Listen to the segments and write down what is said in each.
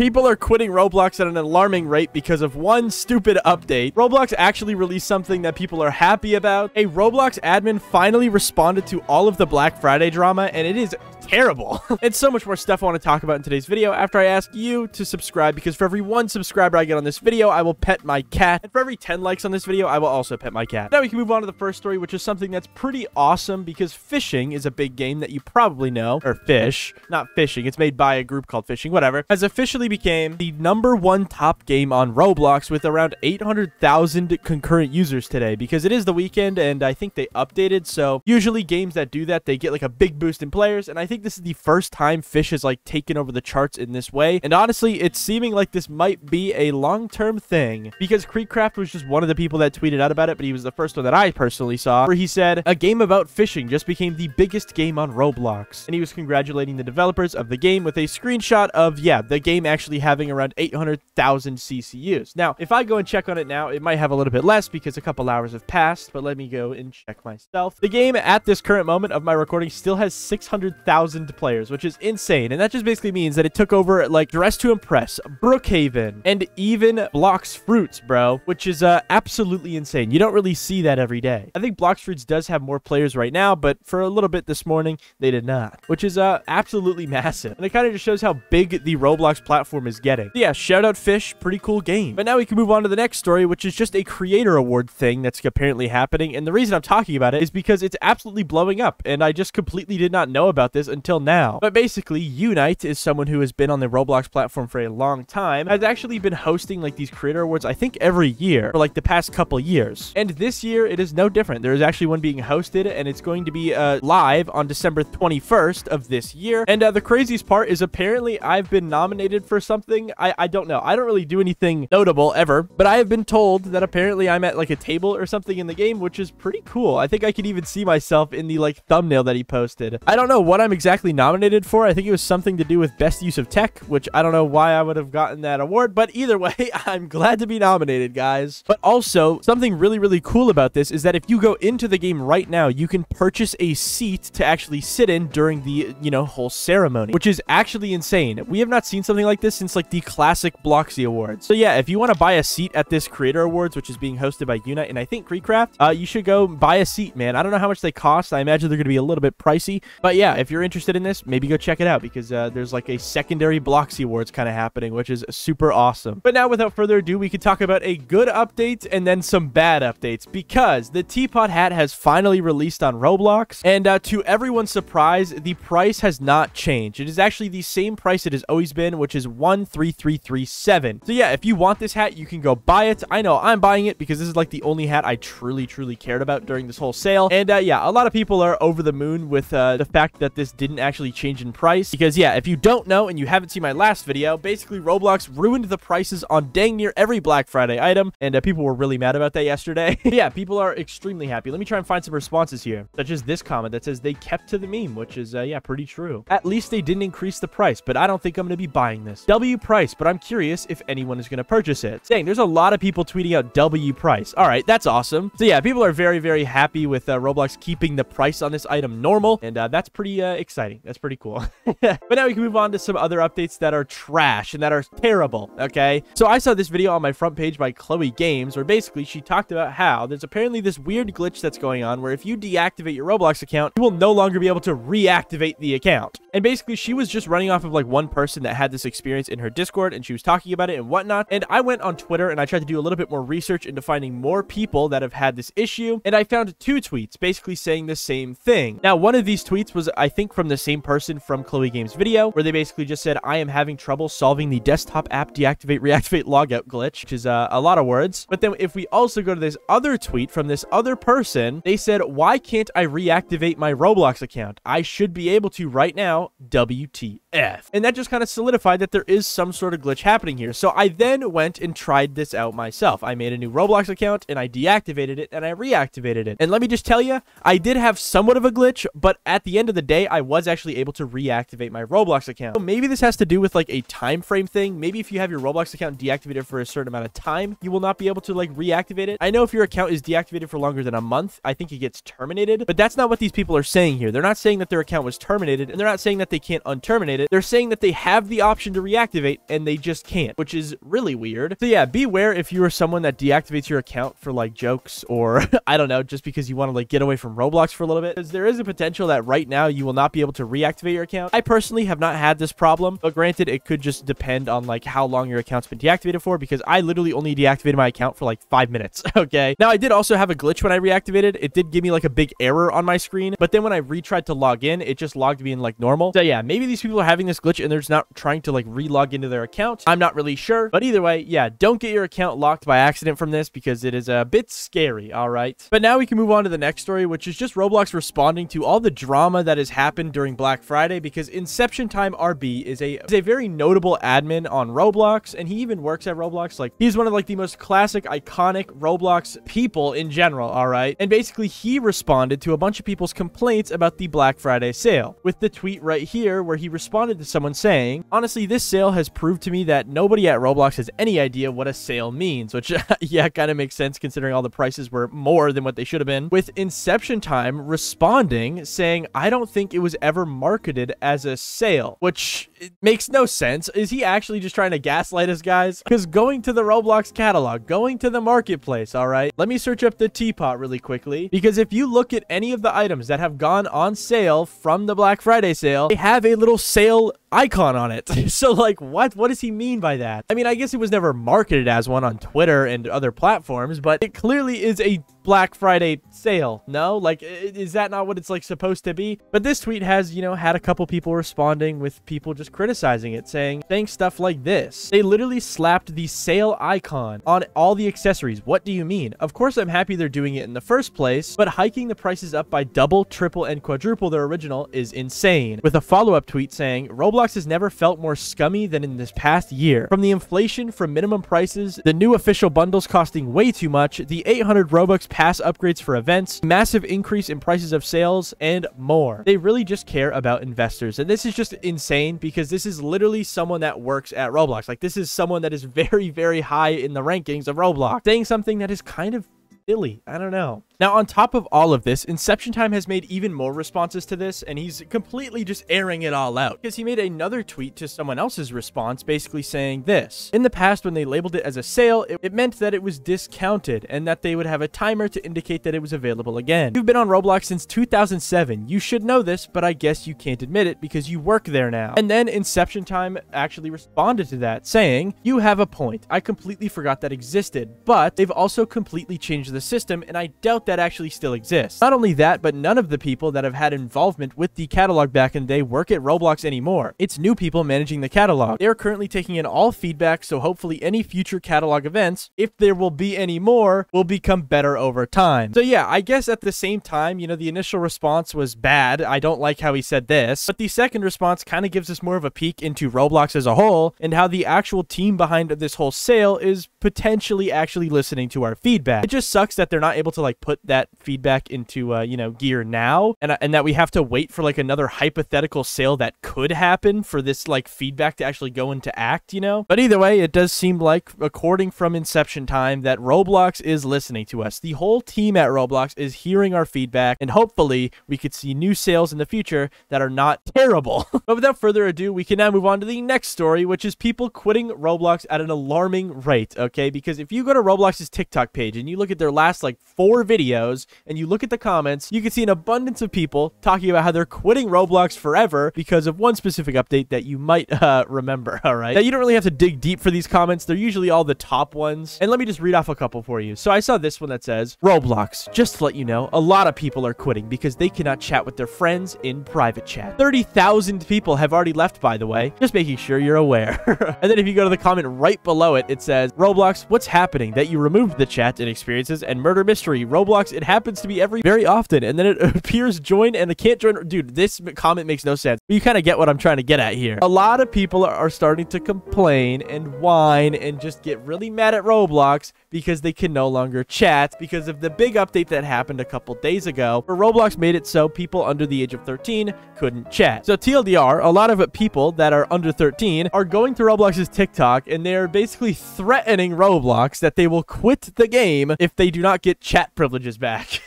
People are quitting Roblox at an alarming rate because of one stupid update. Roblox actually released something that people are happy about. A Roblox admin finally responded to all of the Black Friday drama, and it is terrible. And so much more stuff I want to talk about in today's video after I ask you to subscribe, because for every 1 subscriber I get on this video, I will pet my cat. And for every 10 likes on this video, I will also pet my cat. Now we can move on to the first story, which is something that's pretty awesome because fishing is a big game that you probably know, or Fisch, not fishing. It's made by a group called Fishing, whatever, has officially became the #1 top game on Roblox with around 800,000 concurrent users today, because it is the weekend and I think they updated. So usually games that do that, they get like a big boost in players. And I think this is the first time Fisch has like taken over the charts in this way. And honestly, it's seeming like this might be a long-term thing, because Creekcraft was just one of the people that tweeted out about it, but he was the first one that I personally saw, where he said, a game about fishing just became the biggest game on Roblox. And he was congratulating the developers of the game with a screenshot of, yeah, the game actually having around 800,000 CCUs. Now, if I go and check on it now, it might have a little bit less because a couple hours have passed, but let me go and check myself. The game at this current moment of my recording still has 600,000 players, which is insane. And that just basically means that it took over like Dress to Impress, Brookhaven, and even Blox Fruits, bro, which is absolutely insane. You don't really see that every day. I think Blox Fruits does have more players right now, but for a little bit this morning, they did not, which is absolutely massive. And it kind of just shows how big the Roblox platform is getting. So yeah, shout out Fisch, pretty cool game. But now we can move on to the next story, which is just a creator award thing that's apparently happening. And the reason I'm talking about it is because it's absolutely blowing up, and I just completely did not know about this until now. But basically, Unite is someone who has been on the Roblox platform for a long time, has actually been hosting like these creator awards, I think every year for like the past couple years. And this year it is no different. There is actually one being hosted, and it's going to be live on December 21st of this year. And the craziest part is apparently I've been nominated for something. I don't know. I don't really do anything notable ever, but I have been told that apparently I'm at like a table or something in the game, which is pretty cool. I think I could even see myself in the like thumbnail that he posted. I don't know what I'm exactly nominated for. I think it was something to do with best use of tech, which I don't know why I would have gotten that award, but either way, I'm glad to be nominated, guys. But also, something really, really cool about this is that if you go into the game right now, you can purchase a seat to actually sit in during the, you know, whole ceremony, which is actually insane. We have not seen something like this since like the classic Bloxy Awards. So yeah, if you want to buy a seat at this Creator Awards, which is being hosted by Unite and I think Creekcraft, you should go buy a seat, man. I don't know how much they cost. I imagine they're going to be a little bit pricey, but yeah, if you're interested in this, maybe go check it out, because there's like a secondary Bloxy Awards kind of happening, which is super awesome. But now, without further ado, we could talk about a good update and then some bad updates, because the teapot hat has finally released on Roblox, and to everyone's surprise, the price has not changed. It is actually the same price it has always been, which is 13337. So yeah, if you want this hat, you can go buy it. I know I'm buying it because this is like the only hat I truly cared about during this whole sale. And yeah, a lot of people are over the moon with the fact that this didn't actually change in price, because yeah, if you don't know and you haven't seen my last video, basically Roblox ruined the prices on dang near every Black Friday item, and people were really mad about that yesterday. Yeah, people are extremely happy. Let me try and find some responses here, such as this comment that says they kept to the meme, which is yeah, pretty true. At least they didn't increase the price, but I don't think I'm going to be buying this. W price, but I'm curious if anyone is going to purchase it. Dang, there's a lot of people tweeting out W price. All right, that's awesome. So yeah, people are very happy with Roblox keeping the price on this item normal, and that's pretty exciting. That's pretty cool. But now we can move on to some other updates that are trash and that are terrible, okay? So I saw this video on my front page by Chloe Games, where basically she talked about how there's apparently this weird glitch that's going on where if you deactivate your Roblox account, you will no longer be able to reactivate the account. And basically she was just running off of like one person that had this experience in her Discord, and she was talking about it and whatnot. And I went on Twitter and I tried to do a little bit more research into finding more people that have had this issue, and I found 2 tweets basically saying the same thing. Now, one of these tweets was, I think, from the same person from Chloe Games video, where they basically just said, I am having trouble solving the desktop app deactivate reactivate logout glitch, which is a lot of words. But then if we also go to this other tweet from this other person, they said, why can't I reactivate my Roblox account? I should be able to right now. WTF. And that just kind of solidified that there is some sort of glitch happening here. So I then went and tried this out myself. I made a new Roblox account and I deactivated it and I reactivated it. And let me just tell you, I did have somewhat of a glitch, but at the end of the day, I was actually able to reactivate my Roblox account. So maybe this has to do with like a time frame thing. Maybe if you have your Roblox account deactivated for a certain amount of time, you will not be able to like reactivate it. I know if your account is deactivated for longer than a month, I think it gets terminated, but that's not what these people are saying here. They're not saying that their account was terminated, and they're not saying that they can't unterminate it. They're saying that they have the option to reactivate, and they just can't, which is really weird. So yeah, beware if you are someone that deactivates your account for like jokes or I don't know, just because you want to like get away from Roblox for a little bit, because there is a potential that right now you will not be able to reactivate your account. I personally have not had this problem, but granted, it could just depend on like how long your account's been deactivated for, because I literally only deactivated my account for like 5 minutes. Okay. Now I did also have a glitch when I reactivated. It did give me like a big error on my screen, but then when I retried to log in, it just logged me in like normal. So yeah, maybe these people are having this glitch and they're just not trying to like re-log into their account. I'm not really sure, but either way, yeah, don't get your account locked by accident from this, because it is a bit scary. All right. But now we can move on to the next story, which is just Roblox responding to all the drama that has happened during Black Friday, because Inception Time RB is a very notable admin on Roblox, and he even works at Roblox. Like, he's one of like the most classic, iconic Roblox people in general. All right. And basically he responded to a bunch of people's complaints about the Black Friday sale with the tweet right here, where he responded to someone saying, honestly, this sale has proved to me that nobody at Roblox has any idea what a sale means, which yeah, kind of makes sense considering all the prices were more than what they should have been. With Inception Time responding saying, I don't think it was ever marketed as a sale, which it makes no sense. Is he actually just trying to gaslight us, guys? Because going to the Roblox catalog, going to the marketplace, all right, let me search up the teapot really quickly, because if you look at any of the items that have gone on sale from the Black Friday sale, they have a little sale icon on it. So like, what does he mean by that? I mean, I guess it was never marketed as one on Twitter and other platforms, but it clearly is a Black Friday sale. No, like, is that not what it's like supposed to be? But this tweet has, you know, had a couple people responding with people just criticizing it, saying stuff like this. They literally slapped the sale icon on all the accessories. What do you mean? Of course, I'm happy they're doing it in the first place, but hiking the prices up by double, triple, and quadruple their original is insane. With a follow-up tweet saying, Roblox has never felt more scummy than in this past year. From the inflation from minimum prices, the new official bundles costing way too much, the 800 Robux pass upgrades for events, massive increase in prices of sales, and more. They really just care about investors. And this is just insane, because this is literally someone that works at Roblox. Like, this is someone that is very, very high in the rankings of Roblox, saying something that is kind of silly. I don't know. Now, on top of all of this, Inception Time has made even more responses to this, and he's completely just airing it all out, because he made another tweet to someone else's response basically saying this. In the past, when they labeled it as a sale, it meant that it was discounted and that they would have a timer to indicate that it was available again. You've been on Roblox since 2007. You should know this, but I guess you can't admit it because you work there now. And then Inception Time actually responded to that, saying, you have a point. I completely forgot that existed, but they've also completely changed the system, and I doubt that actually still exists. Not only that, but none of the people that have had involvement with the catalog back in the day work at Roblox anymore. It's new people managing the catalog. They are currently taking in all feedback, so hopefully any future catalog events, if there will be any more, will become better over time. So yeah, I guess at the same time, you know, the initial response was bad. I don't like how he said this, but the second response kind of gives us more of a peek into Roblox as a whole and how the actual team behind this whole sale is potentially actually listening to our feedback. It just sucks that they're not able to like put that feedback into you know, gear now, and that we have to wait for like another hypothetical sale that could happen for this like feedback to actually go into act, you know. But either way, it does seem like, according from Inception Time, that Roblox is listening to us. The whole team at Roblox is hearing our feedback, and hopefully we could see new sales in the future that are not terrible. But without further ado, we can now move on to the next story, which is people quitting Roblox at an alarming rate. Okay, because if you go to Roblox's TikTok page and you look at their last like 4 videos and you look at the comments, you can see an abundance of people talking about how they're quitting Roblox forever because of one specific update that you might remember. All right, now you don't really have to dig deep for these comments. They're usually all the top ones, and let me just read off a couple for you. So I saw this one that says, Roblox, just to let you know, a lot of people are quitting because they cannot chat with their friends in private chat. 30,000 people have already left, by the way, just making sure you're aware. And then if you go to the comment right below it, it says, Roblox, what's happening that you removed the chat and experiences and murder mystery? Roblox, it happens to be very often, and then it appears join and it can't join. Dude, this comment makes no sense, but you kind of get what I'm trying to get at here. A lot of people are starting to complain and whine and just get really mad at Roblox because they can no longer chat because of the big update that happened a couple days ago, where Roblox made it so people under the age of 13 couldn't chat. So TLDR, a lot of people that are under 13 are going to Roblox's TikTok and they're basically threatening telling Roblox that they will quit the game if they do not get chat privileges back,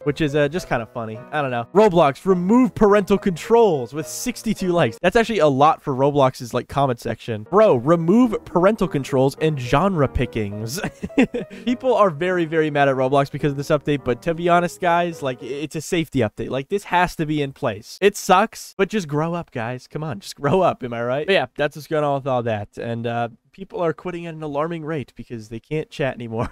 which is just kind of funny. I don't know. Roblox, remove parental controls with 62 likes. That's actually a lot for Roblox's like comment section. Bro, remove parental controls and genre pickings. People are very, very mad at Roblox because of this update, but to be honest, guys, like, it's a safety update. Like, this has to be in place. It sucks, but just grow up, guys. Come on, just grow up. Am I right? But yeah, that's what's going on with all that. And people are quitting at an alarming rate because they can't chat anymore.